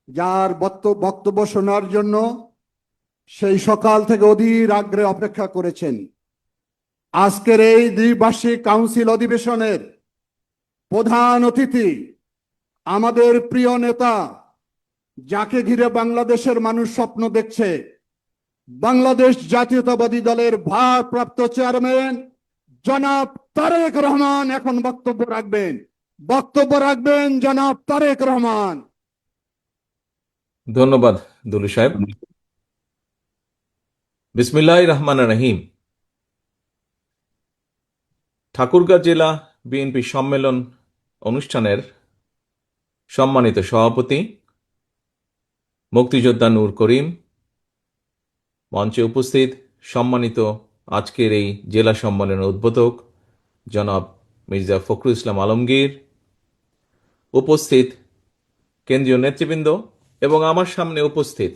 যার বক্তব্য শোনার জন্য সেই সকাল থেকে অধীর আগ্রহে অপেক্ষা করেছেন। আজকের এই দ্বিবার্ষিক কাউন্সিল অধিবেশনের প্রধান অতিথি আমাদের প্রিয় নেতা, যাকে ঘিরে বাংলাদেশের মানুষ স্বপ্ন দেখছে, বাংলাদেশ জাতীয়তাবাদী দলের ভারপ্রাপ্ত চেয়ারম্যান জনাব তারেক রহমান এখন বক্তব্য রাখবেন জনাব তারেক রহমান। ধন্যবাদ দুলু সাহেব। বিসমিল্লাহির রহমানির রহিম। ঠাকুরগাঁ জেলা বিএনপি সম্মেলন অনুষ্ঠানের সম্মানিত সভাপতি মুক্তিযোদ্ধা নূর করিম, মঞ্চে উপস্থিত সম্মানিত আজকের এই জেলা সম্মেলনের উদ্বোধক জনাব মির্জা ফখরুল ইসলাম আলমগীর, উপস্থিত কেন্দ্রীয় নেতৃবৃন্দ এবং আমার সামনে উপস্থিত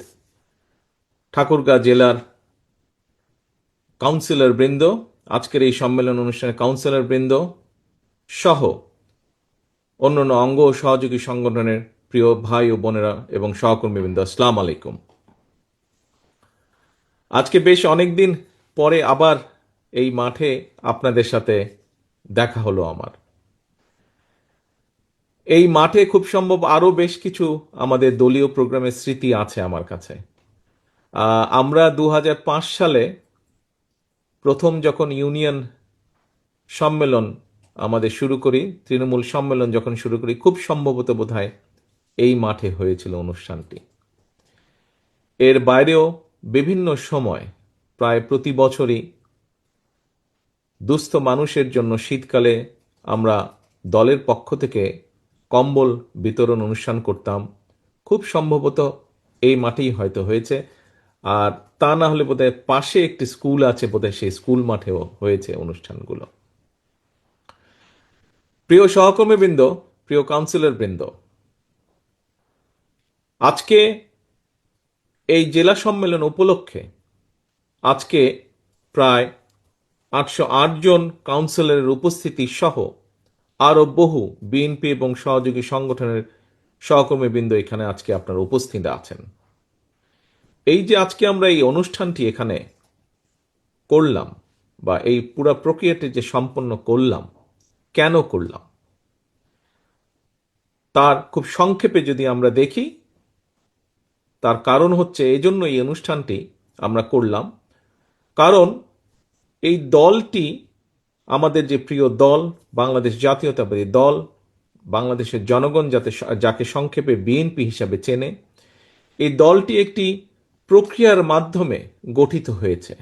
ঠাকুরগাঁ জেলার কাউন্সিলর বৃন্দ, আজকের এই সম্মেলন অনুষ্ঠানের কাউন্সিলর বৃন্দ সহ অন্যান্য অঙ্গ ও সহযোগী সংগঠনের প্রিয় ভাই ও বোনেরা এবং সহকর্মীবৃন্দ, আসসালামু আলাইকুম। আজকে বেশ অনেকদিন পরে আবার এই মাঠে আপনাদের সাথে দেখা হলো আমার। এই মাঠে খুব সম্ভব আরো বেশ কিছু আমাদের দলীয় প্রোগ্রামের স্মৃতি আছে আমার কাছে। আমরা 2005 সালে প্রথম যখন ইউনিয়ন সম্মেলন আমাদের শুরু করি, তৃণমূল সম্মেলন যখন শুরু করি, খুব সম্ভবত বোধহয় এই মাঠে হয়েছিল অনুষ্ঠানটি। এর বাইরেও বিভিন্ন সময় প্রায় প্রতি বছরই দুস্থ মানুষের জন্য শীতকালে আমরা দলের পক্ষ থেকে কম্বল বিতরণ অনুষ্ঠান করতাম। খুব সম্ভবত এই মাঠেই হয়তো হয়েছে, আর তা না হলে বোধহয় পাশে একটি স্কুল আছে, বোধহয় সেই স্কুল মাঠেও হয়েছে অনুষ্ঠানগুলো। প্রিয় সহকর্মীবৃন্দ, প্রিয় কাউন্সিলর বৃন্দ, আজকে এই জেলা সম্মেলন উপলক্ষে আজকে প্রায় 808 জন কাউন্সিলরের উপস্থিতি সহ আরো বহু বিএনপি এবং সহযোগী সংগঠনের সহকর্মীবৃন্দ এখানে আজকে আপনারা উপস্থিত আছেন। এই যে আজকে আমরা এই অনুষ্ঠানটি এখানে করলাম, বা এই পুরো প্রক্রিয়াটি যে সম্পন্ন করলাম, কেন করলাম তার খুব সংক্ষেপে যদি আমরা দেখি, তার কারণ হচ্ছে এই জন্য এই অনুষ্ঠানটি আমরা করলাম, কারণ এই দলটি আমাদের যে প্রিয় দল বাংলাদেশ জাতীয়তাবাদী দল, বাংলাদেশের জনগণ যাকে সংক্ষেপে বিএনপি হিসাবে চেনে, এই দলটি একটি প্রক্রিয়ার মাধ্যমে গঠিত হয়েছে।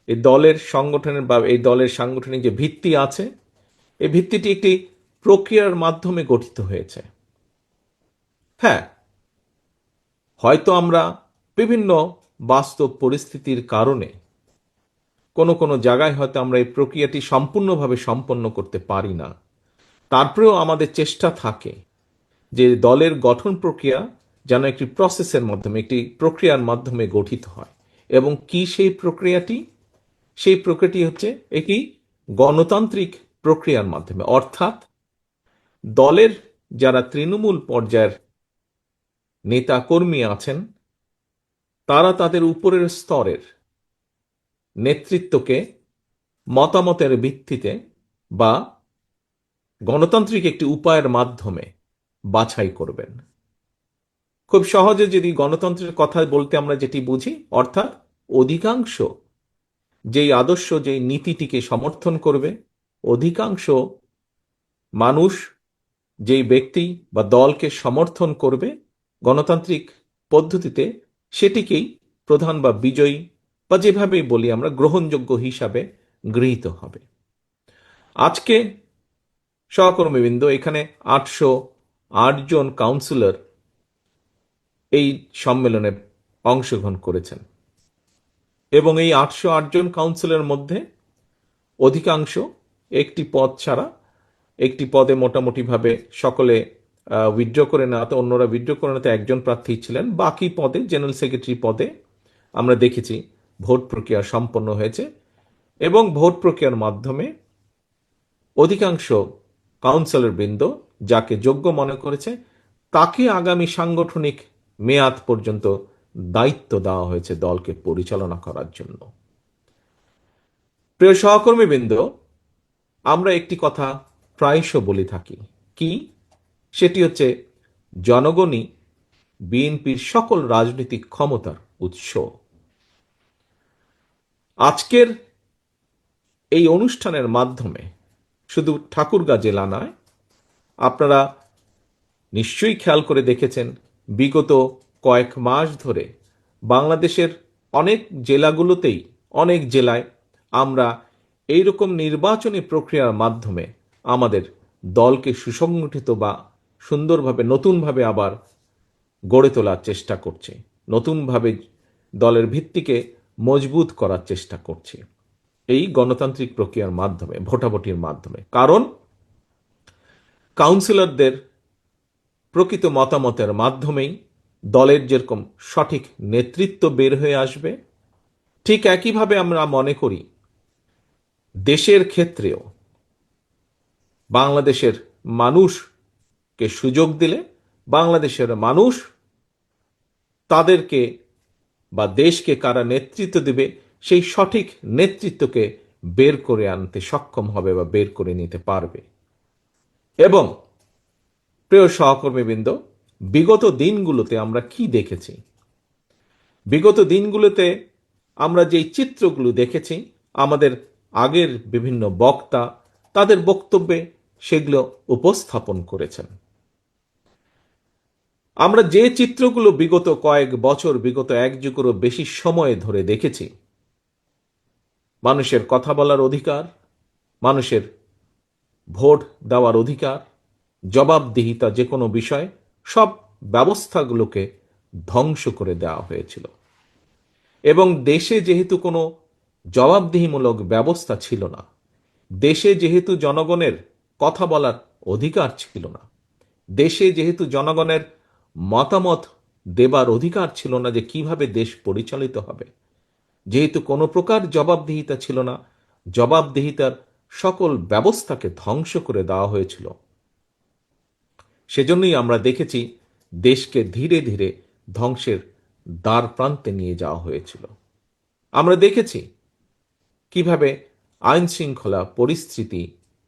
এই দলের সংগঠনের বা এই দলের সাংগঠনিক যে ভিত্তি আছে, এই ভিত্তিটি একটি প্রক্রিয়ার মাধ্যমে গঠিত হয়েছে। হ্যাঁ, হয়তো আমরা বিভিন্ন বাস্তব পরিস্থিতির কারণে কোনো কোনো জায়গায় হয়তো আমরা এই প্রক্রিয়াটি সম্পূর্ণভাবে সম্পন্ন করতে পারি না। তারপরেও আমাদের চেষ্টা থাকে যে দলের গঠন প্রক্রিয়া যেন একটি প্রসেসের মাধ্যমে, একটি প্রক্রিয়ার মাধ্যমে গঠিত হয়। এবং কি সেই প্রক্রিয়াটি? সেই প্রক্রিয়াটি হচ্ছে একটি গণতান্ত্রিক প্রক্রিয়ার মাধ্যমে, অর্থাৎ দলের যারা তৃণমূল পর্যায়ের নেতা কর্মী আছেন, তারা তাদের উপরের স্তরের নেতৃত্বকে মতামতের ভিত্তিতে বা গণতান্ত্রিক একটি উপায়ের মাধ্যমে বাছাই করবেন। খুব সহজে যদি গণতন্ত্রের কথা বলতে আমরা যেটি বুঝি, অর্থাৎ অধিকাংশ যেই আদর্শ, যেই নীতিটিকে সমর্থন করবে, অধিকাংশ মানুষ যেই ব্যক্তি বা দলকে সমর্থন করবে গণতান্ত্রিক পদ্ধতিতে, সেটিকেই প্রধান বা বিজয়ী বা যেভাবেই বলি আমরা গ্রহণযোগ্য হিসাবে গৃহীত হবে। আজকে সহকর্মীবৃন্দ, এখানে 808 জন কাউন্সিলর এই সম্মেলনে অংশগ্রহণ করেছেন এবং এই 808 জন কাউন্সিলরের মধ্যে অধিকাংশ একটি পদ ছাড়া, একটি পদে মোটামুটিভাবে সকলে উইথড্র করে নেওয়াতে, অন্যরা উইথড্র করে নেওয়াতে একজন প্রার্থী ছিলেন। বাকি পদে, জেনারেল সেক্রেটারি পদে আমরা দেখেছি ভোট প্রক্রিয়া সম্পন্ন হয়েছে এবং ভোট প্রক্রিয়ার মাধ্যমে অধিকাংশ কাউন্সিলর বৃন্দ যাকে যোগ্য মনে করেছে তাকে আগামী সাংগঠনিক মেয়াদ পর্যন্ত দায়িত্ব দেওয়া হয়েছে দলকে পরিচালনা করার জন্য। প্রিয় সহকর্মীবৃন্দ, আমরা একটি কথা প্রায়শ বলে থাকি, কি? সেটি হচ্ছে জনগণই বিএনপির সকল রাজনৈতিক ক্ষমতার উৎস। আজকের এই অনুষ্ঠানের মাধ্যমে শুধু ঠাকুরগাঁ জেলা নয়, আপনারা নিশ্চয়ই খেয়াল করে দেখেছেন বিগত কয়েক মাস ধরে বাংলাদেশের অনেক জেলাগুলোতেই, অনেক জেলায় আমরা এইরকম নির্বাচনী প্রক্রিয়ার মাধ্যমে আমাদের দলকে সুসংগঠিত বা সুন্দরভাবে নতুনভাবে আবার গড়ে তোলার চেষ্টা করছি, নতুনভাবে দলের ভিত্তিকে মজবুত করার চেষ্টা করছি এই গণতান্ত্রিক প্রক্রিয়ার মাধ্যমে, ভোটাভুটির মাধ্যমে। কারণ কাউন্সিলরদের প্রকৃত মতামতের মাধ্যমেই দলের যেরকম সঠিক নেতৃত্ব বের হয়ে আসবে, ঠিক একইভাবে আমরা মনে করি দেশের ক্ষেত্রেও বাংলাদেশের মানুষকে সুযোগ দিলে বাংলাদেশের মানুষ তাদেরকে বা দেশকে কারা নেতৃত্ব দিবে সেই সঠিক নেতৃত্বকে বের করে আনতে সক্ষম হবে বা বের করে নিতে পারবে। এবং প্রিয় সহকর্মীবৃন্দ, বিগত দিনগুলোতে আমরা কি দেখেছি? বিগত দিনগুলোতে আমরা যেই চিত্রগুলো দেখেছি, আমাদের আগের বিভিন্ন বক্তা তাদের বক্তব্যে সেগুলো উপস্থাপন করেছেন। আমরা যে চিত্রগুলো বিগত কয়েক বছর, বিগত এক যুগেরও বেশি সময় ধরে দেখেছি, মানুষের কথা বলার অধিকার, মানুষের ভোট দেওয়ার অধিকার, জবাবদিহিতা, যে কোনো বিষয়, সব ব্যবস্থাগুলোকে ধ্বংস করে দেওয়া হয়েছিল। এবং দেশে যেহেতু কোনো জবাবদিহিমূলক ব্যবস্থা ছিল না, দেশে যেহেতু জনগণের কথা বলার অধিকার ছিল না, দেশে যেহেতু জনগণের মতামত দেবার অধিকার ছিল না যে কিভাবে দেশ পরিচালিত হবে, যেহেতু কোনো প্রকার জবাবদিহিতা ছিল না, জবাবদিহিতার সকল ব্যবস্থাকে ধ্বংস করে দেওয়া হয়েছিল। সেজন্যই আমরা দেখেছি দেশকে ধীরে ধীরে ধ্বংসের দ্বার প্রান্তে নিয়ে যাওয়া হয়েছিল। আমরা দেখেছি কিভাবে আইন শৃঙ্খলা পরিস্থিতি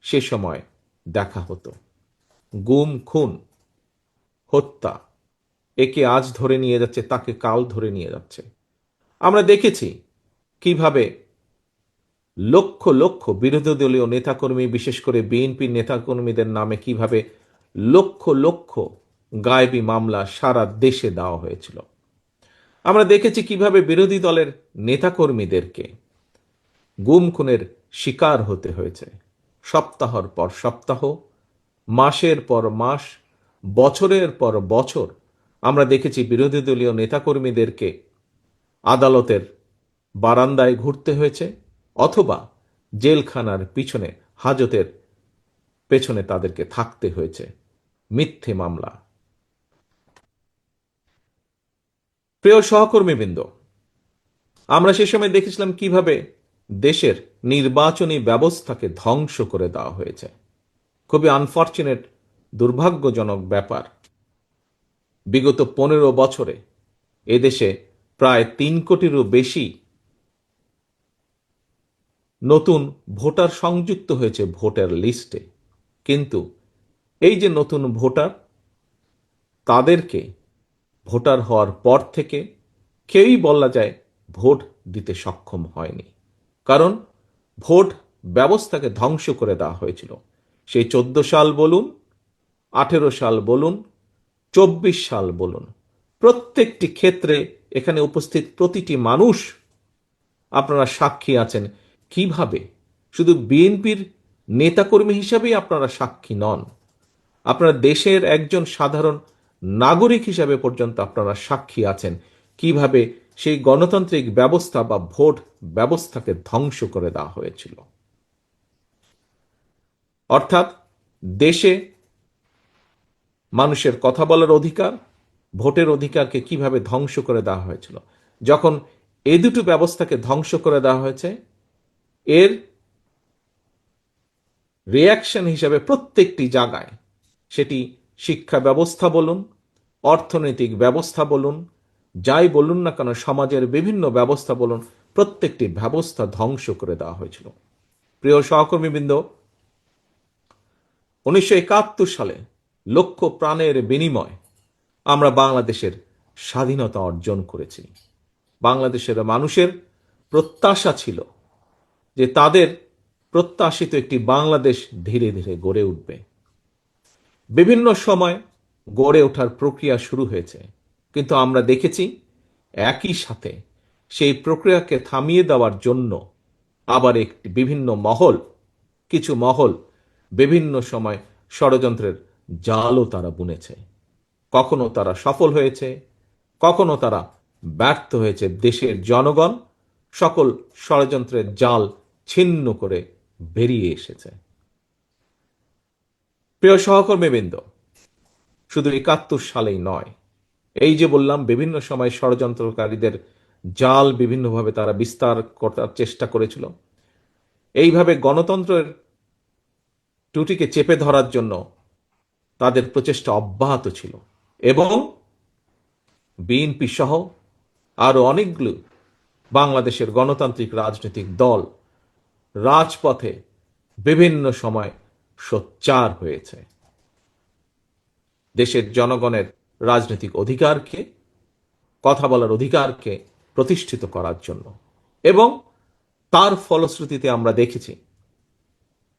সে সময় দেখা হতো, গুম খুন হত্যা, একে আজ ধরে নিয়ে যাচ্ছে, তাকে কাল ধরে নিয়ে যাচ্ছে। আমরা দেখেছি কিভাবে লক্ষ লক্ষ বিরোধী দলীয় নেতাকর্মী, বিশেষ করে বিএনপির নেতাকর্মীদের নামে কিভাবে লক্ষ লক্ষ গায়েবী মামলা সারা দেশে দেওয়া হয়েছিল। আমরা দেখেছি কিভাবে বিরোধী দলের নেতাকর্মীদেরকে গুম খুনের শিকার হতে হয়েছে, সপ্তাহের পর সপ্তাহ, মাসের পর মাস, বছরের পর বছর। আমরা দেখেছি বিরোধী দলীয় নেতাকর্মীদেরকে আদালতের বারান্দায় ঘুরতে হয়েছে, অথবা জেলখানার পিছনে, হাজতের পেছনে তাদেরকে থাকতে হয়েছে মিথ্যে মামলা। প্রিয় সহকর্মীবৃন্দ, আমরা সে সময় দেখেছিলাম কিভাবে দেশের নির্বাচনী ব্যবস্থাকে ধ্বংস করে দেওয়া হয়েছে। খুবই আনফরচুনেট, দুর্ভাগ্যজনক ব্যাপার। বিগত 15 বছরে এদেশে প্রায় 3 কোটিরও বেশি নতুন ভোটার সংযুক্ত হয়েছে ভোটার লিস্টে। কিন্তু এই যে নতুন ভোটার, তাদেরকে ভোটার হওয়ার পর থেকে কেউই বলা যায় ভোট দিতে সক্ষম হয়নি। কারণ ভোট ব্যবস্থাকে ধ্বংস করে দেওয়া হয়েছিল। সেই 14 সাল বলুন, 18 সাল বলুন, 24 সাল বলুন, প্রত্যেকটি ক্ষেত্রে এখানে উপস্থিত প্রতিটি মানুষ আপনারা সাক্ষী আছেন কিভাবে, শুধু বিএনপির নেতাকর্মী হিসাবেই আপনারা সাক্ষী নন, আপনারা দেশের একজন সাধারণ নাগরিক হিসাবে পর্যন্ত আপনারা সাক্ষী আছেন কিভাবে সেই গণতান্ত্রিক ব্যবস্থা বা ভোট ব্যবস্থাকে ধ্বংস করে দেওয়া হয়েছিল। অর্থাৎ দেশে মানুষের কথা বলার অধিকার, ভোটের অধিকারকে কিভাবে ধ্বংস করে দেওয়া হয়েছিল। যখন এই দুটো ব্যবস্থাকে ধ্বংস করে দেওয়া হয়েছে, এর রিয়াকশন হিসাবে প্রত্যেকটি জায়গায়, সেটি শিক্ষা ব্যবস্থা বলুন, অর্থনৈতিক ব্যবস্থা বলুন, যাই বলুন না কেন, সমাজের বিভিন্ন ব্যবস্থা বলুন, প্রত্যেকটি ব্যবস্থা ধ্বংস করে দেওয়া হয়েছিল। প্রিয় সহকর্মীবৃন্দ, 1971 সালে লক্ষ প্রাণের বিনিময় আমরা বাংলাদেশের স্বাধীনতা অর্জন করেছি। বাংলাদেশের মানুষের প্রত্যাশা ছিল যে তাদের প্রত্যাশিত একটি বাংলাদেশ ধীরে ধীরে গড়ে উঠবে। বিভিন্ন সময় গড়ে ওঠার প্রক্রিয়া শুরু হয়েছে, কিন্তু আমরা দেখেছি একই সাথে সেই প্রক্রিয়াকে থামিয়ে দেওয়ার জন্য আবার একটি কিছু মহল বিভিন্ন সময় ষড়যন্ত্রের জালও তারা বুনেছে। কখনো তারা সফল হয়েছে, কখনো তারা ব্যর্থ হয়েছে। দেশের জনগণ সকল ষড়যন্ত্রের জাল ছিন্ন করে বেরিয়ে এসেছে। প্রিয় সহকর্মীবৃন্দ, শুধু 71 সালেই নয়, এই যে বললাম বিভিন্ন সময় ষড়যন্ত্রকারীদের জাল বিভিন্নভাবে তারা বিস্তার করার চেষ্টা করেছিল। এইভাবে গণতন্ত্রের ত্রুটিকে চেপে ধরার জন্য তাদের প্রচেষ্টা অব্যাহত ছিল এবং বিএনপি সহ আরো অনেকগুলো বাংলাদেশের গণতান্ত্রিক রাজনৈতিক দল রাজপথে বিভিন্ন সময় সোচ্চার হয়েছে দেশের জনগণের রাজনৈতিক অধিকারকে, কথা বলার অধিকারকে প্রতিষ্ঠিত করার জন্য। এবং তার ফলশ্রুতিতে আমরা দেখেছি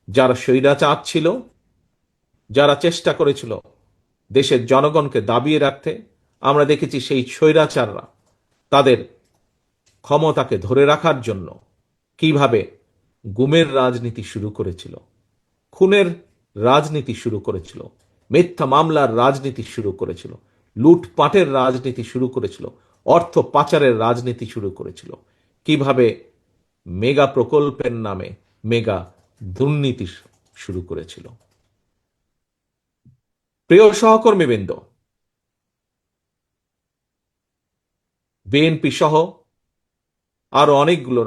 যারা স্বৈরাচার ছিল, যারা চেষ্টা করেছিল দেশের জনগণকে দাবিয়ে রাখতে, আমরা দেখেছি সেই স্বৈরাচাররা তাদের ক্ষমতাকে ধরে রাখার জন্য কিভাবে গুমের রাজনীতি শুরু করেছিল, খুনের রাজনীতি শুরু করেছিল, মিথ্যা মামলার রাজনীতি শুরু করেছিল, লুটপাটের রাজনীতি শুরু করেছিল, অর্থ পাচারের রাজনীতি শুরু করেছিল, কিভাবে মেগা প্রকল্পের নামে মেগা দুর্নীতি শুরু করেছিল। প্রিয় সহকর্মীবৃন্দ, বিএনপি সহ আরো অনেকগুলো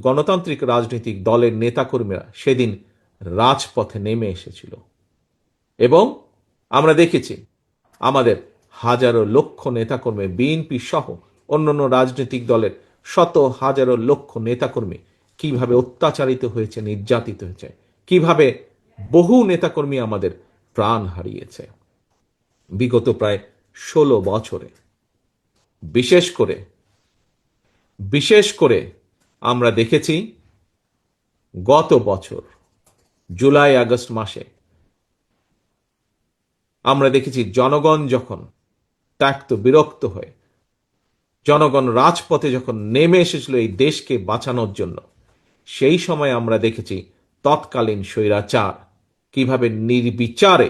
গণতান্ত্রিক রাজনৈতিক দলের নেতাকর্মীরা সেদিন রাজপথে নেমে এসেছিল এবং আমরা দেখেছি আমাদের হাজারো লক্ষ নেতাকর্মী, বিএনপি সহ অন্যান্য রাজনৈতিক দলের শত হাজারো লক্ষ নেতাকর্মী কিভাবে অত্যাচারিত হয়েছে, নির্যাতিত হয়েছে, কিভাবে বহু নেতাকর্মী আমাদের প্রাণ হারিয়েছে বিগত প্রায় 16 বছরে। বিশেষ করে আমরা দেখেছি গত বছর জুলাই আগস্ট মাসে আমরা দেখেছি জনগণ যখন ত্যক্ত বিরক্ত হয়ে জনগণ রাজপথে যখন নেমে এসেছিল এই দেশকে বাঁচানোর জন্য, সেই সময় আমরা দেখেছি তৎকালীন স্বৈরাচার কিভাবে নির্বিচারে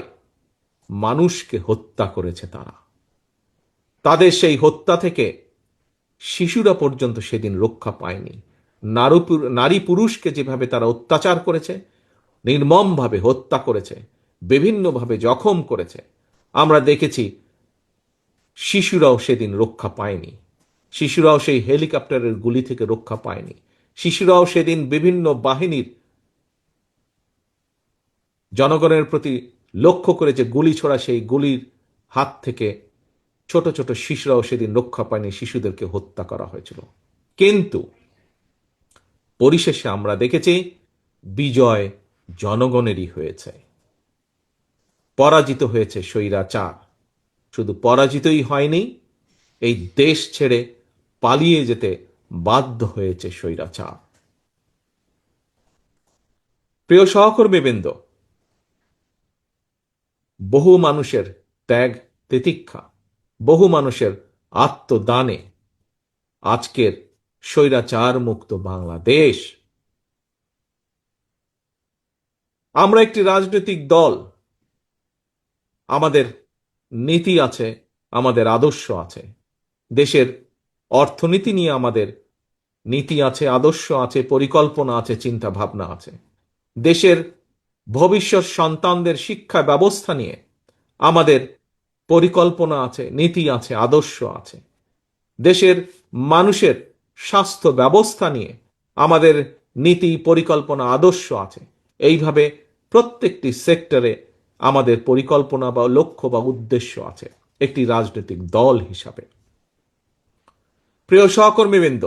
মানুষকে হত্যা করেছে। তাদের সেই হত্যা থেকে শিশুরা পর্যন্ত সেদিন রক্ষা পায়নি। নারী পুরুষকে যেভাবে তারা অত্যাচার করেছে, নির্মমভাবে হত্যা করেছে, বিভিন্নভাবে জখম করেছে, আমরা দেখেছি শিশুরাও সেদিন রক্ষা পায়নি। শিশুরাও সেই হেলিকপ্টারের গুলি থেকে রক্ষা পায়নি। শিশুরাও সেদিন বিভিন্ন বাহিনীর জনগণের প্রতি লক্ষ্য করেছে গুলি ছোড়া, সেই গুলির হাত থেকে ছোট ছোট শিশুরাও সেদিন রক্ষা পায়নি, শিশুদেরকে হত্যা করা হয়েছিল। কিন্তু পরিশেষে আমরা দেখেছি বিজয় জনগণেরই হয়েছে, পরাজিত হয়েছে স্বৈরাচার। শুধু পরাজিতই হয়নি, এই দেশ ছেড়ে পালিয়ে যেতে বাধ্য হয়েছে স্বৈরাচার। প্রিয় সহকর্মীবৃন্দ, বহু মানুষের ত্যাগ তিতিক্ষা, বহু মানুষের আত্মদানে আজকের স্বৈরাচার মুক্ত বাংলাদেশ। আমরা একটি রাজনৈতিক দল, আমাদের নীতি আছে, আমাদের আদর্শ আছে, দেশের অর্থনীতি নিয়ে আমাদের নীতি আছে, আদর্শ আছে, পরিকল্পনা আছে, চিন্তা ভাবনা আছে। দেশের ভবিষ্যৎ সন্তানদের শিক্ষা ব্যবস্থা নিয়ে আমাদের পরিকল্পনা আছে, নীতি আছে, আদর্শ আছে। দেশের মানুষের স্বাস্থ্য ব্যবস্থা নিয়ে আমাদের নীতি, পরিকল্পনা, আদর্শ আছে। এইভাবে প্রত্যেকটি সেক্টরে আমাদের পরিকল্পনা বা লক্ষ্য বা উদ্দেশ্য আছে একটি রাজনৈতিক দল হিসাবে। প্রিয় সহকর্মীবৃন্দ,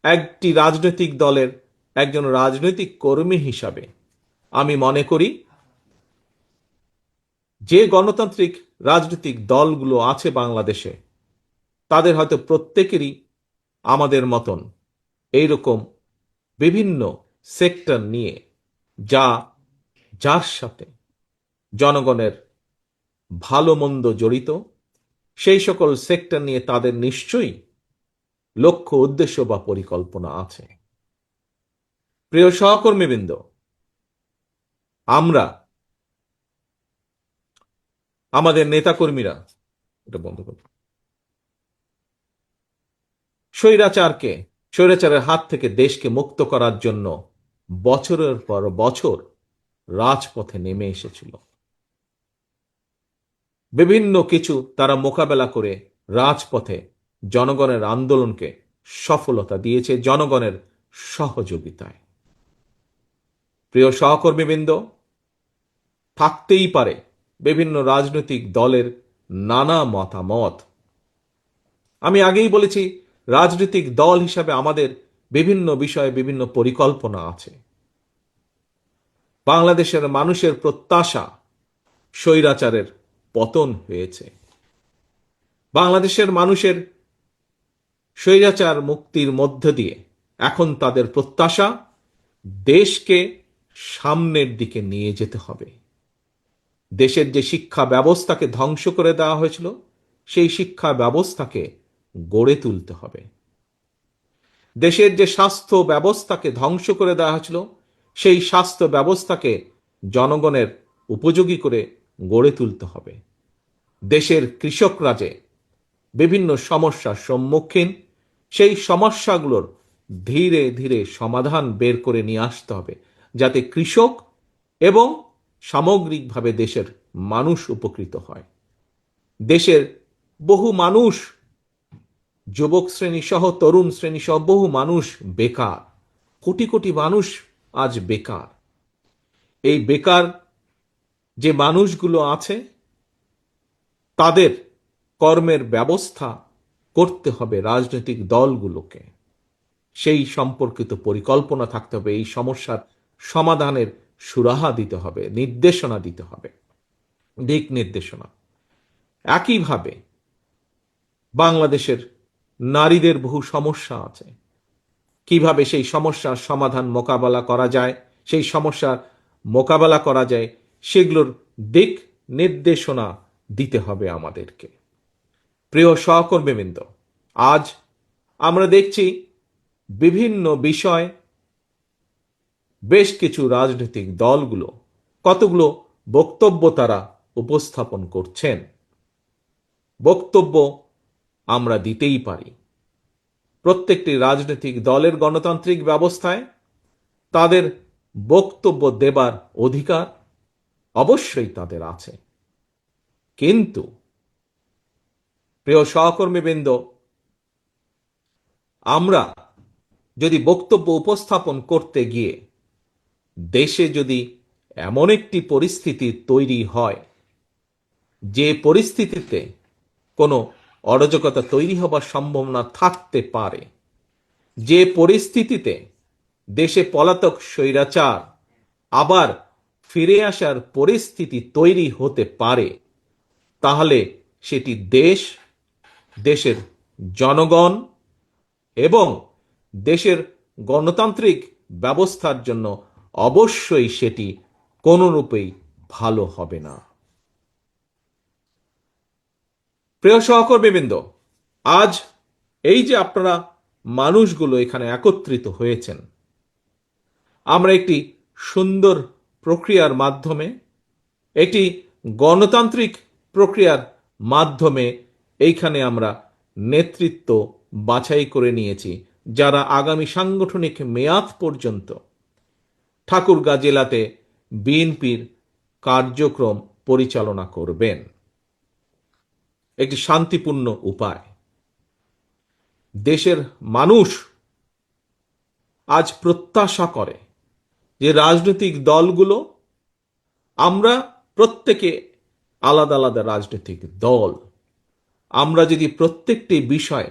একটি রাজনৈতিক দলের একজন রাজনৈতিক কর্মী হিসাবে আমি মনে করি যে গণতান্ত্রিক রাজনৈতিক দলগুলো আছে বাংলাদেশে, তাদের হয়তো প্রত্যেকেরই আমাদের মতন এইরকম বিভিন্ন সেক্টর নিয়ে যার সাথে জনগণের ভালো মন্দ জড়িত, সেই সকল সেক্টর নিয়ে তাদের নিশ্চয়ই লক্ষ্য উদ্দেশ্য বা পরিকল্পনা আছে। প্রিয় সহকর্মীবৃন্দ, আমরা আমাদের নেতাকর্মীরা, এটা বন্ধ করব, স্বৈরাচারের হাত থেকে দেশকে মুক্ত করার জন্য বছরের পর বছর রাজপথে নেমে এসেছিল। বিভিন্ন কিছু তারা মোকাবেলা করে রাজপথে জনগণের আন্দোলনকে সফলতা দিয়েছে জনগণের সহযোগিতায়। প্রিয় সহকর্মীবৃন্দ, থাকতেই পারে বিভিন্ন রাজনৈতিক দলের নানা মতামত। আমি আগেই বলেছি, রাজনৈতিক দল হিসাবে আমাদের বিভিন্ন বিষয়ে বিভিন্ন পরিকল্পনা আছে। বাংলাদেশের মানুষের প্রত্যাশা স্বৈরাচারের পতন হয়েছে। বাংলাদেশের মানুষের স্বৈরাচার মুক্তির মধ্য দিয়ে এখন তাদের প্রত্যাশা দেশকে সামনের দিকে নিয়ে যেতে হবে। দেশের যে শিক্ষা ব্যবস্থাকে ধ্বংস করে দেওয়া হয়েছিল, সেই শিক্ষা ব্যবস্থাকে গড়ে তুলতে হবে। দেশের যে স্বাস্থ্য ব্যবস্থাকে ধ্বংস করে দেওয়া হয়েছিল, সেই স্বাস্থ্য ব্যবস্থাকে জনগণের উপযোগী করে গড়ে তুলতে হবে। দেশের কৃষকরা যে বিভিন্ন সমস্যার সম্মুখীন, সেই সমস্যাগুলোর ধীরে ধীরে সমাধান বের করে নিয়ে আসতে হবে, যাতে কৃষক এবং সামগ্রিকভাবে দেশের মানুষ উপকৃত হয়। দেশের বহু মানুষ, যুবক শ্রেণী সহ তরুণ শ্রেণী সহ বহু মানুষ বেকার, কোটি কোটি মানুষ আজ বেকার। এই বেকার যে মানুষগুলো আছে, তাদের কর্মের ব্যবস্থা করতে হবে রাজনৈতিক দলগুলোকে। সেই সম্পর্কিত পরিকল্পনা থাকতে হবে, এই সমস্যার সমাধানের সুরাহা দিতে হবে, নির্দেশনা দিতে হবে, দিক নির্দেশনা। একইভাবে বাংলাদেশের নারীদের বহু সমস্যা আছে। কিভাবে সেই সমস্যার সমাধান মোকাবেলা করা যায়, সেই সমস্যার মোকাবেলা করা যায়, সেগুলোর দিক নির্দেশনা দিতে হবে আমাদেরকে। প্রিয় সহকর্মীবৃন্দ, আজ আমরা দেখছি বিভিন্ন বিষয় বেশ কিছু রাজনৈতিক দলগুলো কতগুলো বক্তব্য তারা উপস্থাপন করছেন। বক্তব্য আমরা দিতেই পারি। প্রত্যেকটি রাজনৈতিক দলের গণতান্ত্রিক ব্যবস্থায় তাদের বক্তব্য দেবার অধিকার অবশ্যই তাদের আছে। কিন্তু প্রিয় সহকর্মীবৃন্দ, আমরা যদি বক্তব্য উপস্থাপন করতে গিয়ে দেশে যদি এমন একটি পরিস্থিতি তৈরি হয়, যে পরিস্থিতিতে কোনো অরাজকতা তৈরি হবার সম্ভাবনা থাকতে পারে, যে পরিস্থিতিতে দেশে পলাতক স্বৈরাচার আবার ফিরে আসার পরিস্থিতি তৈরি হতে পারে, তাহলে সেটি দেশ, দেশের জনগণ এবং দেশের গণতান্ত্রিক ব্যবস্থার জন্য অবশ্যই সেটি কোনরূপেই ভালো হবে না। প্রিয় সহকর্মীবৃন্দ, আজ এই যে আপনারা মানুষগুলো এখানে একত্রিত হয়েছেন, আমরা একটি সুন্দর প্রক্রিয়ার মাধ্যমে, একটি গণতান্ত্রিক প্রক্রিয়ার মাধ্যমে এইখানে আমরা নেতৃত্ব বাছাই করে নিয়েছি, যারা আগামী সাংগঠনিক মেয়াদ পর্যন্ত ঠাকুরগাঁ জেলাতে বিএনপির কার্যক্রম পরিচালনা করবেন একটি শান্তিপূর্ণ উপায়। দেশের মানুষ আজ প্রত্যাশা করে যে রাজনৈতিক দলগুলো আমরা প্রত্যেকে আলাদা আলাদা রাজনৈতিক দল। আমরা যদি প্রত্যেকটি বিষয়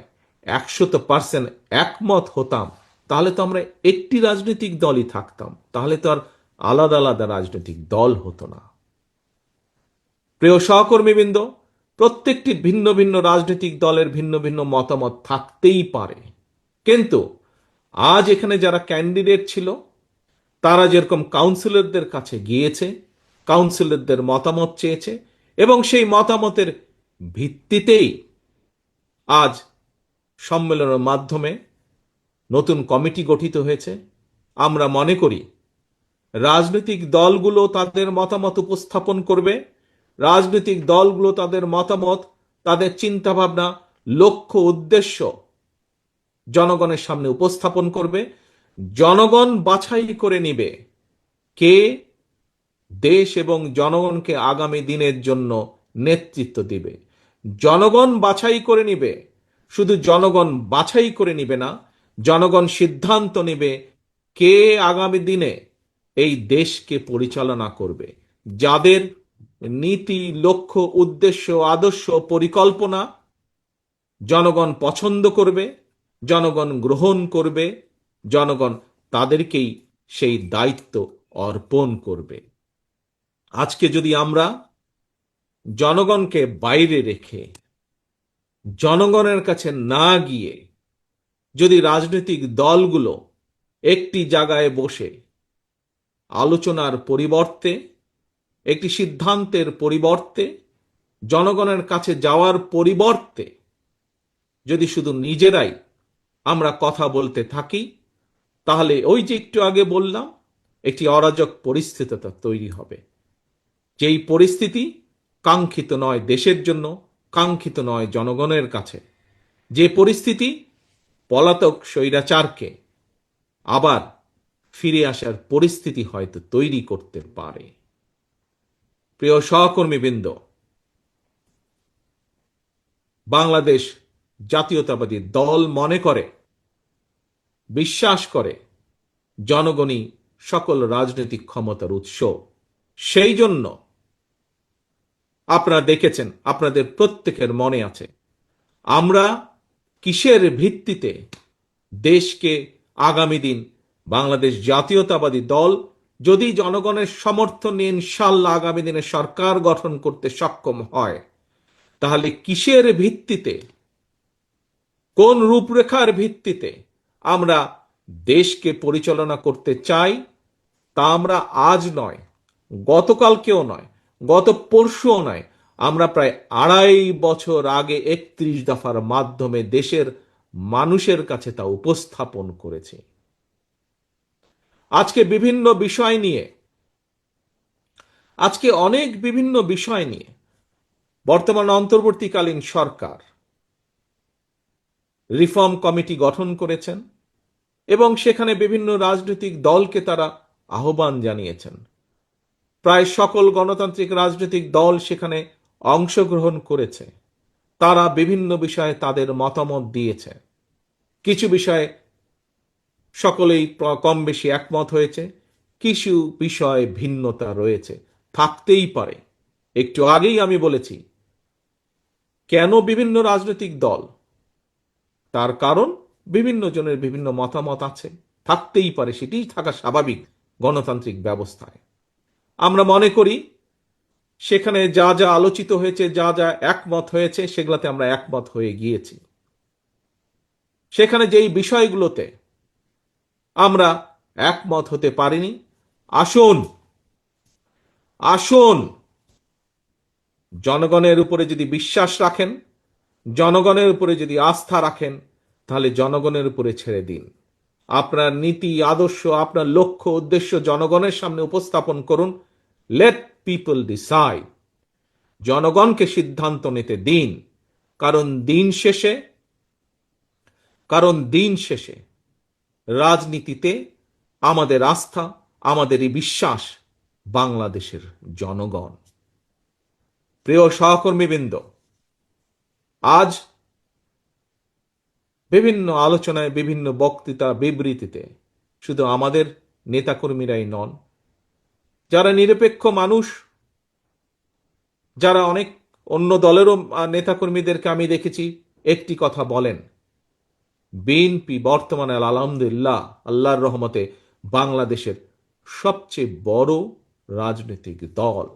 100% একমত হতাম, তাহলে তো আমরা একটি রাজনৈতিক দলই থাকতাম, তাহলে তো আর আলাদা আলাদা রাজনৈতিক দল হতো না। প্রিয় সহকর্মীবৃন্দ, প্রত্যেকটি ভিন্ন ভিন্ন রাজনৈতিক দলের ভিন্ন ভিন্ন মতামত থাকতেই পারে, কিন্তু আজ এখানে যারা ক্যান্ডিডেট ছিল তারা যেরকম কাউন্সিলরদের কাছে গিয়েছে, কাউন্সিলরদের মতামত চেয়েছে, এবং সেই মতামতের ভিত্তিতেই আজ সম্মেলনের মাধ্যমে নতুন কমিটি গঠিত হয়েছে। আমরা মনে করি রাজনৈতিক দলগুলো তাদের মতামত উপস্থাপন করবে, রাজনৈতিক দলগুলো তাদের মতামত, তাদের চিন্তাভাবনা, লক্ষ্য, উদ্দেশ্য জনগণের সামনে উপস্থাপন করবে। জনগণ বাছাই করে নিবে কে দেশ এবং জনগণকে আগামী দিনের জন্য নেতৃত্ব দিবে। জনগণ বাছাই করে নিবে, শুধু জনগণ বাছাই করে নিবে না, জনগণ সিদ্ধান্ত নেবে কে আগামী দিনে এই দেশকে পরিচালনা করবে, যাদের নীতি, লক্ষ্য, উদ্দেশ্য, আদর্শ, পরিকল্পনা জনগণ পছন্দ করবে, জনগণ গ্রহণ করবে, জনগণ তাদেরকেই সেই দায়িত্ব অর্পণ করবে। আজকে যদি আমরা জনগণকে বাইরে রেখে, জনগণের কাছে না গিয়ে যদি রাজনৈতিক দলগুলো একটি জায়গায় বসে আলোচনার পরিবর্তে, একটি সিদ্ধান্তের পরিবর্তে, জনগণের কাছে যাওয়ার পরিবর্তে যদি শুধু নিজেরাই আমরা কথা বলতে থাকি, তাহলে ওই যে একটু আগে বললাম, একটি অরাজক পরিস্থিতি তৈরি হবে, যেই পরিস্থিতি কাঙ্ক্ষিত নয় দেশের জন্য, কাঙ্ক্ষিত নয় জনগণের কাছে, যে পরিস্থিতি পলাতক স্বৈরাচারকে আবার ফিরে আসার পরিস্থিতি হয়তো তৈরি করতে পারে। প্রিয় সহকর্মীবৃন্দ, বাংলাদেশ জাতীয়তাবাদী দল মনে করে, বিশ্বাস করে জনগণই সকল রাজনৈতিক ক্ষমতার উৎস। সেই জন্য আপনারা দেখেছেন, আপনাদের প্রত্যেকের মনে আছে, আমরা কিসের ভিত্তিতে দেশকে আগামী দিন বাংলাদেশ জাতীয়তাবাদী দল যদি জনগণের সমর্থন নিয়ে ইনশাল্লাহ আগামী দিনে সরকার গঠন করতে সক্ষম হয়, তাহলে কিসের ভিত্তিতে, কোন রূপরেখার ভিত্তিতে আমরা দেশকে পরিচালনা করতে চাই, তা আমরা আজ নয়, গতকালকেও নয়, গত পরশুও নয়, আমরা প্রায় 2.5 বছর আগে 31 দফার মাধ্যমে দেশের মানুষের কাছে তা উপস্থাপন করেছি। আজকে বিভিন্ন বিষয় নিয়ে, আজকে অনেক বিভিন্ন বিষয় নিয়ে বর্তমান অন্তর্বর্তীকালীন সরকার রিফর্ম কমিটি গঠন করেছেন এবং সেখানে বিভিন্ন রাজনৈতিক দলকে তারা আহ্বান জানিয়েছেন। প্রায় সকল গণতান্ত্রিক রাজনৈতিক দল সেখানে অংশগ্রহণ করেছে। তারা বিভিন্ন বিষয়ে তাদের মতামত দিয়েছে। কিছু বিষয়ে সকলেই কম বেশি একমত হয়েছে, কিছু বিষয়ে ভিন্নতা রয়েছে, থাকতেই পারে। একটু আগেই আমি বলেছি কেন বিভিন্ন রাজনৈতিক দল, তার কারণ বিভিন্ন জনের বিভিন্ন মতামত আছে, থাকতেই পারে, সেটিই থাকা স্বাভাবিক গণতান্ত্রিক ব্যবস্থায়। আমরা মনে করি সেখানে যা যা আলোচিত হয়েছে, যা যা একমত হয়েছে, সেগুলোতে আমরা একমত হয়ে গিয়েছি। সেখানে যেই বিষয়গুলোতে আমরা একমত হতে পারিনি, আসুন আসুন জনগণের উপরে যদি বিশ্বাস রাখেন, জনগণের উপরে যদি আস্থা রাখেন, তাহলে জনগণের উপরে ছেড়ে দিন। আপনার নীতি, আদর্শ, আপনার লক্ষ্য, উদ্দেশ্য জনগণের সামনে উপস্থাপন করুন। Late people decide. জনগণকে সিদ্ধান্ত নিতে দিন। কারণ দিন শেষে রাজনীতিতে আমাদের আস্থা, আমাদের এই বিশ্বাস বাংলাদেশের জনগণ। প্রিয় সহকর্মীবৃন্দ, আজ বিভিন্ন আলোচনায়, বিভিন্ন বক্তৃতা, বিবৃতিতে শুধু আমাদের নেতাকর্মীরাই নন, যারা নিরপেক্ষ মানুষ, যারা অনেক অন্য দলেরও নেতাকর্মীদেরকে আমি দেখেছি একটি কথা বলেন, বিএনপি বর্তমানে আলহামদুলিল্লাহ আল্লাহর রহমতে বাংলাদেশের সবচেয়ে বড় রাজনৈতিক দল।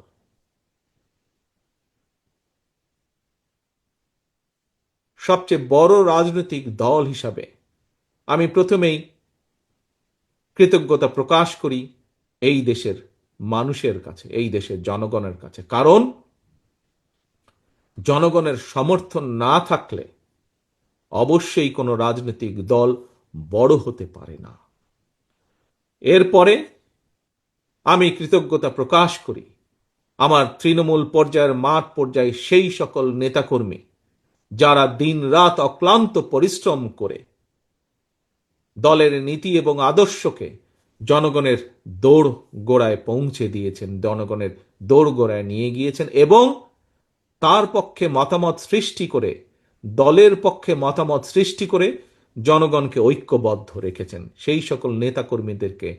সবচেয়ে বড় রাজনৈতিক দল হিসাবে আমি প্রথমেই কৃতজ্ঞতা প্রকাশ করি এই দেশের মানুষের কাছে, এই দেশের জনগণের কাছে। কারণ জনগণের সমর্থন না থাকলে অবশ্যই কোনো রাজনৈতিক দল বড় হতে পারে না। এরপরে আমি কৃতজ্ঞতা প্রকাশ করি আমার তৃণমূল পর্যায়ের মাঠ পর্যায়ে সেই সকল নেতাকর্মী যারা দিন রাত অক্লান্ত পরিশ্রম করে দলের নীতি এবং আদর্শকে জনগণের দৌড় গোড়ায় পৌঁছে দিয়েছেন, জনগণের দৌড় গোড়ায় নিয়ে গিয়েছেন এবং তার পক্ষে মতামত সৃষ্টি করে, দলের পক্ষে মতামত সৃষ্টি করে জনগণকে ঐক্যবদ্ধ রেখেছেন। সেই সকল নেতাকর্মীদেরকে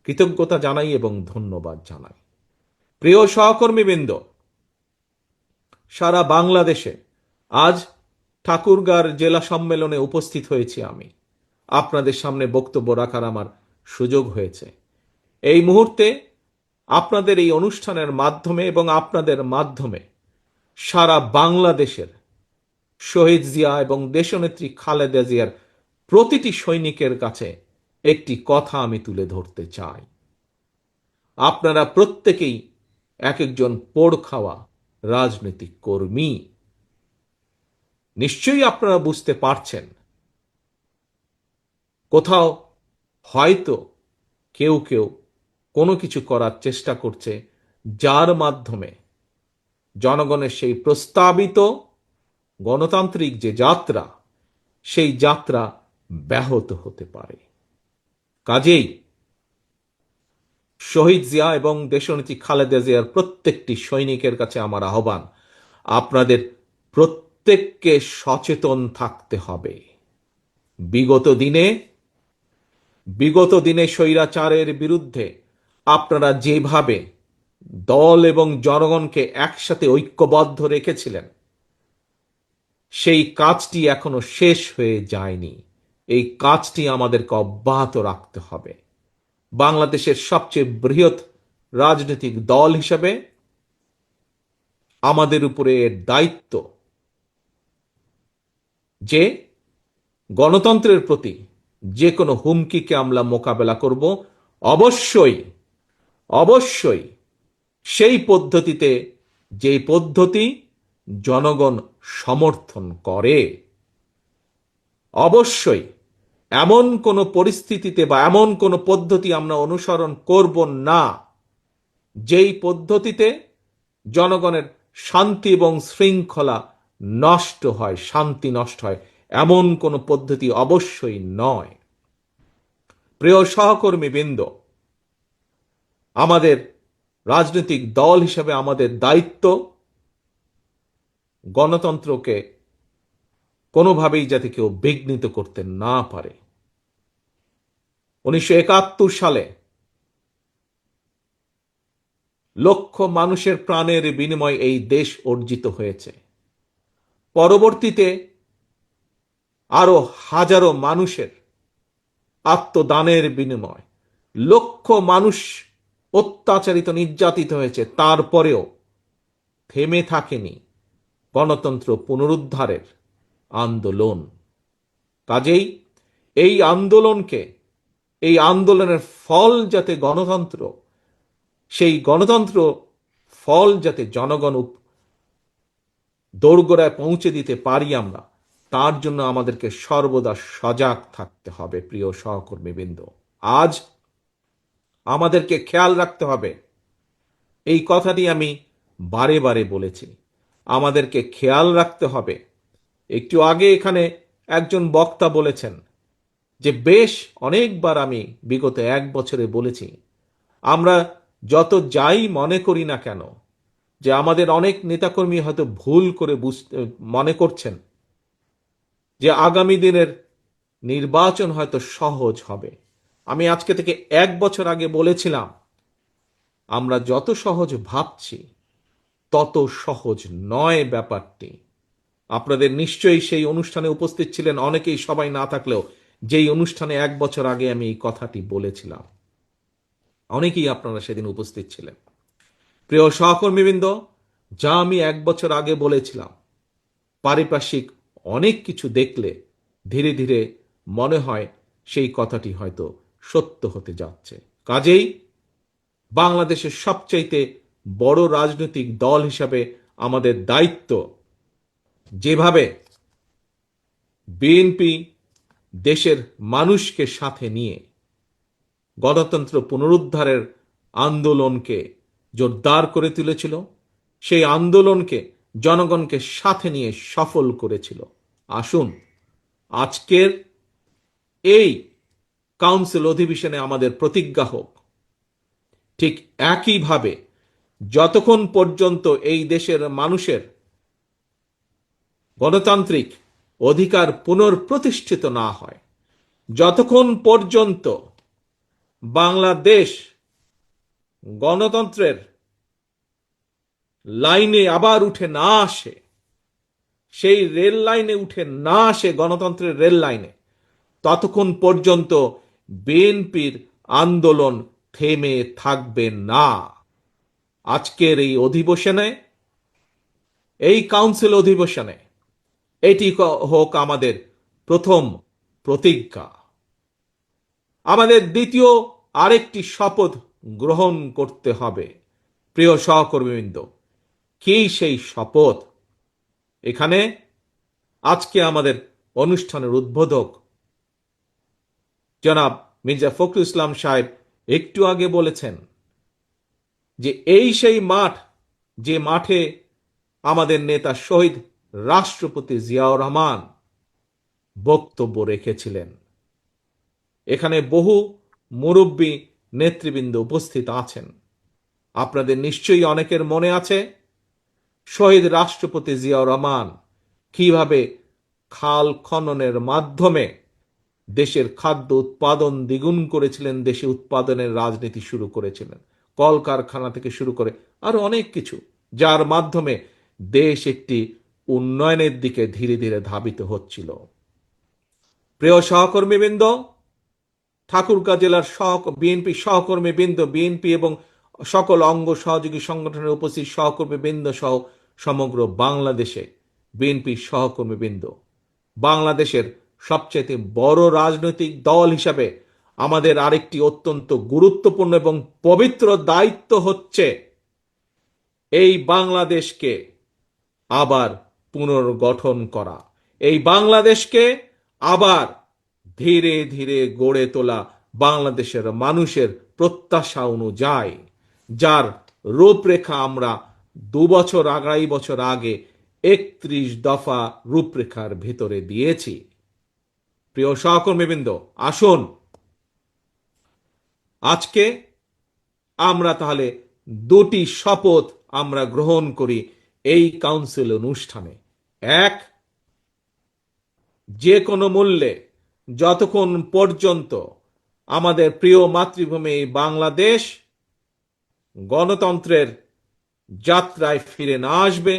কৃতজ্ঞতা জানাই এবং ধন্যবাদ জানাই। প্রিয় সহকর্মীবৃন্দ, সারা বাংলাদেশে আজ ঠাকুরগাঁর জেলা সম্মেলনে উপস্থিত হয়েছি আমি। আপনাদের সামনে বক্তব্য রাখার আমার সুযোগ হয়েছে। এই মুহূর্তে আপনাদের এই অনুষ্ঠানের মাধ্যমে এবং আপনাদের মাধ্যমে সারা বাংলাদেশের শহীদ জিয়া এবং দেশনেত্রী খালেদা জিয়ার প্রতিটি সৈনিকের কাছে একটি কথা আমি তুলে ধরতে চাই। আপনারা প্রত্যেকেই এক একজন পোড় খাওয়া রাজনৈতিক কর্মী। নিশ্চয়ই আপনারা বুঝতে পারছেন কোথাও হয়তো কেউ কেউ কোনো কিছু করার চেষ্টা করছে যার মাধ্যমে জনগণের সেই প্রস্তাবিত গণতান্ত্রিক যে যাত্রা, সেই যাত্রা ব্যাহত হতে পারে। কাজেই শহীদ জিয়া এবং দেশনেত্রী খালেদা জিয়ার প্রত্যেকটি সৈনিকের কাছে আমার আহ্বান, আপনাদের প্রত্যেককে সচেতন থাকতে হবে। বিগত দিনে স্বৈরাচারের বিরুদ্ধে আপনারা যেভাবে দল এবং জনগণকে একসাথে ঐক্যবদ্ধ রেখেছিলেন, সেই কাজটি এখনো শেষ হয়ে যায়নি। এই কাজটি আমাদেরকে অব্যাহত রাখতে হবে। বাংলাদেশের সবচেয়ে বৃহৎ রাজনৈতিক দল হিসেবে আমাদের উপরে এর দায়িত্ব যে গণতন্ত্রের প্রতি যে কোনো হুমকিকে আমরা মোকাবেলা করব। অবশ্যই সেই পদ্ধতিতে, যে পদ্ধতি জনগণ সমর্থন করে। অবশ্যই এমন কোনো পরিস্থিতিতে বা এমন কোনো পদ্ধতি আমরা অনুসরণ করব না যেই পদ্ধতিতে জনগণের শান্তি এবং শৃঙ্খলা নষ্ট হয়, শান্তি নষ্ট হয়, এমন কোনো পদ্ধতি অবশ্যই নয়। প্রিয় সহকর্মীবৃন্দ, আমাদের রাজনৈতিক দল হিসেবে আমাদের দায়িত্ব গণতন্ত্রকে কোনোভাবেই যাতে কেউ বিঘ্নিত করতে না পারে। 1971 সালে লক্ষ মানুষের প্রাণের বিনিময়ে এই দেশ অর্জিত হয়েছে। পরবর্তীতে আরো হাজারো মানুষের আত্মদানের বিনিময় লক্ষ মানুষ অত্যাচারিত, নির্যাতিত হয়েছে। তারপরেও থেমে থাকেনি গণতন্ত্র পুনরুদ্ধারের আন্দোলন। কাজেই এই আন্দোলনের ফল যাতে সেই গণতন্ত্র ফল যাতে জনগণ দোরগোড়ায় পৌঁছে দিতে পারি আমরা, তার জন্য আমাদেরকে সর্বদা সজাগ থাকতে হবে। প্রিয় সহকর্মীবৃন্দ, আজ আমাদেরকে খেয়াল রাখতে হবে, এই কথাটি আমি বারে বারে বলেছি, আমাদেরকে খেয়াল রাখতে হবে। একটু আগে এখানে একজন বক্তা বলেছেন যে বেশ অনেকবার আমি বিগত 1 বছরে বলেছি, আমরা যত যাই মনে করি না কেন, যে আমাদের অনেক নেতাকর্মী হয়তো ভুল করে মনে করছেন যে আগামী দিনের নির্বাচন হয়তো সহজ হবে। আমি আজকে থেকে 1 বছর আগে বলেছিলাম, আমরা যত সহজ ভাবছি তত সহজ নয় ব্যাপারটি। আপনাদের নিশ্চয়ই সেই অনুষ্ঠানে উপস্থিত ছিলেন অনেকেই, সবাই না থাকলেও যেই অনুষ্ঠানে 1 বছর আগে আমি এই কথাটি বলেছিলাম, অনেকেই আপনারা সেদিন উপস্থিত ছিলেন। প্রিয় সহকর্মীবৃন্দ, যা আমি 1 বছর আগে বলেছিলাম, পারিপার্শ্বিক অনেক কিছু দেখলে ধীরে ধীরে মনে হয় সেই কথাটি হয়তো সত্য হতে যাচ্ছে। কাজেই বাংলাদেশের সবচাইতে বড় রাজনৈতিক দল হিসাবে আমাদের দায়িত্ব, যেভাবে বিএনপি দেশের মানুষকে সাথে নিয়ে গণতন্ত্র পুনরুদ্ধারের আন্দোলনকে জোরদার করে তুলেছিল, সেই আন্দোলনকে জনগণকে সাথে নিয়ে সফল করেছিল। আসুন আজকের এই কাউন্সিল অধিবেশনে আমাদের প্রতিজ্ঞা হোক, ঠিক একইভাবে যতক্ষণ পর্যন্ত এই দেশের মানুষের গণতান্ত্রিক অধিকার পুনঃপ্রতিষ্ঠিত না হয়, যতক্ষণ পর্যন্ত বাংলাদেশ গণতন্ত্রের লাইনে আবার উঠে না আসে, সেই রেল লাইনে উঠে না আসে, গণতন্ত্রের রেল লাইনে, ততক্ষণ পর্যন্ত বিএনপির আন্দোলন থেমে থাকবে না। আজকের এই অধিবেশনে, এই কাউন্সিল অধিবেশনে এটি হোক আমাদের প্রথম প্রতিজ্ঞা। আমাদের দ্বিতীয় আরেকটি শপথ গ্রহণ করতে হবে। প্রিয় সহকর্মীবৃন্দ, কি সেই শপথ? এখানে আজকে আমাদের অনুষ্ঠানের উদ্বোধক জনাব মির্জা ফখরুল ইসলাম সাহেব একটু আগে বলেছেন যে এই সেই মাঠ, যে মাঠে আমাদের নেতা শহীদ রাষ্ট্রপতি জিয়াউর রহমান বক্তব্য রেখেছিলেন। এখানে বহু মুরব্বী নেতৃবৃন্দ উপস্থিত আছেন। আপনাদের নিশ্চয়ই অনেকের মনে আছে শহীদ রাষ্ট্রপতি জিয়াউর রহমান কিভাবে খাল খননের মাধ্যমে দেশের খাদ্য উৎপাদন দ্বিগুণ করেছিলেন, দেশে উৎপাদনের রাজনীতি শুরু করেছিলেন, কলকারখানা থেকে শুরু করে আরো অনেক কিছু, যার মাধ্যমে দেশ একটি উন্নয়নের দিকে ধীরে ধীরে ধাবিত হচ্ছিল। প্রিয় সহকর্মীবৃন্দ, ঠাকুরগাঁ জেলার বিএনপি সহকর্মী বৃন্দ, বিএনপি এবং সকল অঙ্গ সহযোগী সংগঠনের উপস্থিত সহকর্মী বৃন্দ সহ সমগ্র বাংলাদেশে বিএনপি সহকর্মী বৃন্দ, বাংলাদেশের সবচেয়ে বড় রাজনৈতিক দল হিসাবে আমাদের আরেকটি অত্যন্ত গুরুত্বপূর্ণ এবং পবিত্র দায়িত্ব হচ্ছে এই বাংলাদেশকে আবার পুনর্গঠন করা, এই বাংলাদেশকে আবার ধীরে ধীরে গড়ে তোলা, বাংলাদেশের মানুষের প্রত্যাশা অনুযায়ী, যার রূপরেখা আমরা 2-2.5 বছর আগে 31 দফা রূপরেখার ভিতরে দিয়েছি। প্রিয় সহকর্মীবৃন্দ, আসুন আজকে আমরা তাহলে দুটি শপথ আমরা গ্রহণ করি এই কাউন্সিল অনুষ্ঠানে। এক, যে কোনো মূল্যে যতক্ষণ পর্যন্ত আমাদের প্রিয় মাতৃভূমি বাংলাদেশ গণতন্ত্রের যাত্রায় ফিরে না আসবে,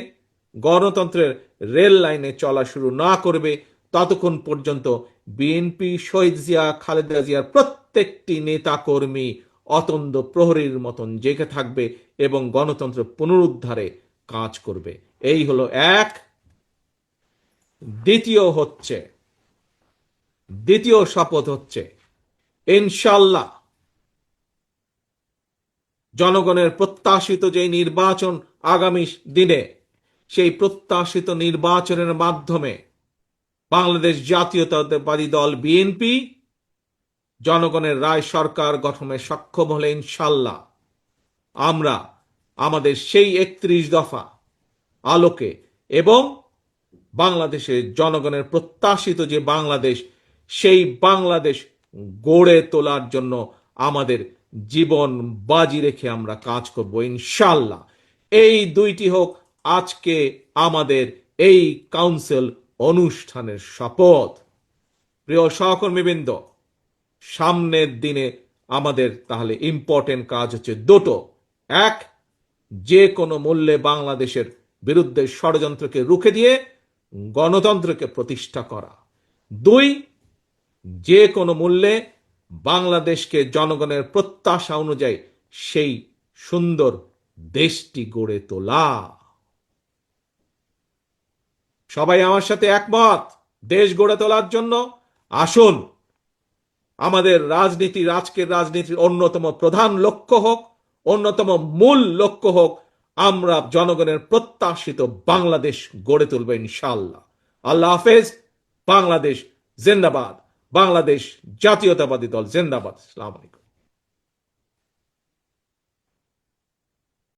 গণতন্ত্রের রেল লাইনে চলা শুরু না করবে, ততক্ষণ পর্যন্ত বিএনপি শহীদ জিয়া, খালেদা জিয়ার প্রত্যেকটি নেতা কর্মী অতন্দ্র প্রহরীর মতন জেগে থাকবে এবং গণতন্ত্র পুনরুদ্ধারে কাজ করবে। এই হলো এক। দ্বিতীয় শপথ হচ্ছে ইনশাল্লাহ জনগণের প্রত্যাশিত যে নির্বাচন আগামী দিনে, সেই প্রত্যাশিত নির্বাচনের মাধ্যমে বাংলাদেশ জাতীয়তাবাদী দল বিএনপি জনগণের রায় সরকার গঠনে সক্ষম হলে ইনশাল্লাহ আমরা আমাদের সেই 31 দফা আলোকে এবং বাংলাদেশের জনগণের প্রত্যাশিত যে বাংলাদেশ, সেই বাংলাদেশ গড়ে তোলার জন্য আমাদের জীবন বাজি রেখে আমরা কাজ করব ইনশাল্লাহ। এই দুইটি হোক আজকে আমাদের এই কাউন্সিল অনুষ্ঠানের শপথ। প্রিয় সহকর্মীবৃন্দ, সামনের দিনে আমাদের তাহলে ইম্পর্টেন্ট কাজ হচ্ছে দুটো। এক, যে কোনো মূল্যে বাংলাদেশের বিরুদ্ধে ষড়যন্ত্রকে রুখে দিয়ে গণতন্ত্রকে প্রতিষ্ঠা করা। 2, যে কোনো মূল্যে বাংলাদেশকে জনগণের প্রত্যাশা অনুযায়ী সেই সুন্দর দেশটি গড়ে তোলা। সবাই আমার সাথে একমত দেশ গড়ে তোলার জন্য? আসুন আমাদের রাজনীতি, আজকের রাজনীতির অন্যতম প্রধান লক্ষ্য হোক, অন্যতম মূল লক্ষ্য হোক, আমরা জনগণের প্রত্যাশিত বাংলাদেশ গড়ে তুলব ইনশাআল্লাহ। আল্লাহ হাফেজ। বাংলাদেশ জিন্দাবাদ। বাংলাদেশ জাতীয়তাবাদী দল জিন্দাবাদ। আসসালামু আলাইকুম।